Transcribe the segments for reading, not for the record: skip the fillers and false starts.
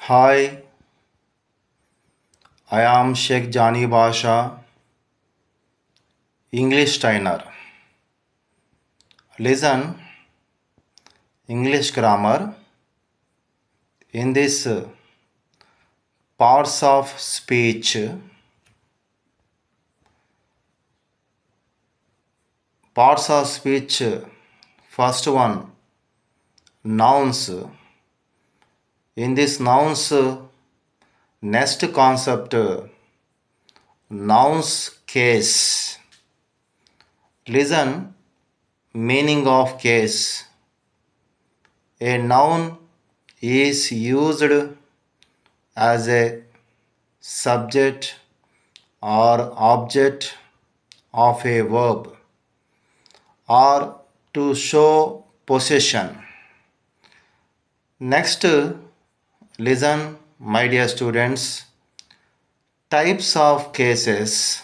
Hi, I am Sheikh Jani Basha, English trainer. Listen, English grammar in this parts of speech. Parts of speech. First one, nouns. In this nouns, next concept, nouns case. Listen, meaning of case. A noun is used as a subject or object of a verb or to show possession. Next, listen, my dear students. Types of cases.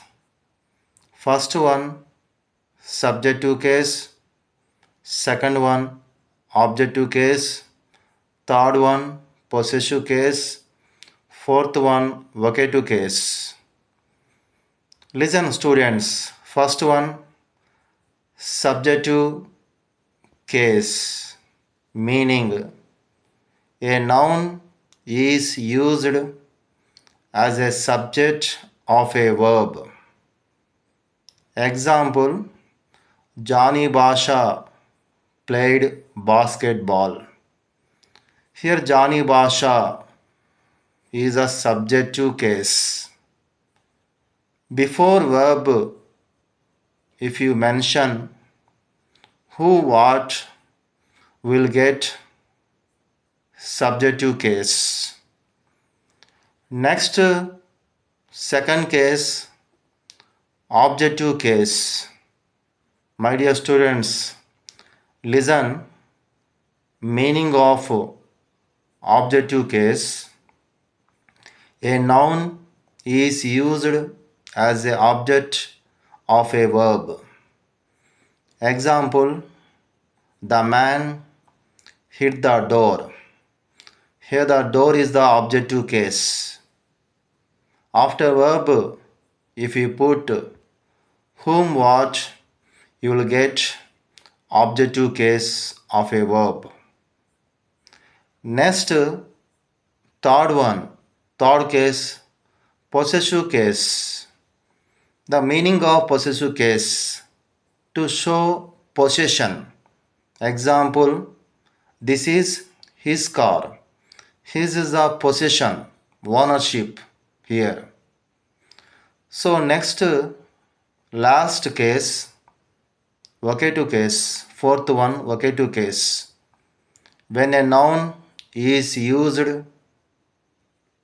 First one, subjective case. Second one, objective case. Third one, possessive case. Fourth one, vocative case. Listen, students. First one, subjective case, meaning a noun is used as a subject of a verb. Example, Johnny Basha played basketball. Here Johnny Basha is a subjective case. Before verb, if you mention who, what, will get subjective case. Next, second case, objective case. My dear students, listen, meaning of objective case. A noun is used as an object of a verb. Example, the man hit the door. Here the door is the objective case. After verb, if you put whom, what, you will get objective case of a verb. Next, third case, possessive case. The meaning of possessive case, to show possession. Example, this is his car. His is the possession, ownership here. So next, last case, vocative case. Fourth one, vocative case. When a noun is used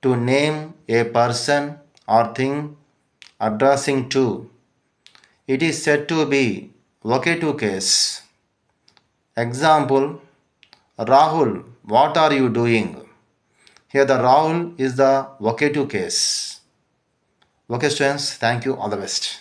to name a person or thing addressing to, it is said to be vocative case. Example, Rahul, what are you doing? Here the Rahul is the vocative case. Okay students, thank you, all the best.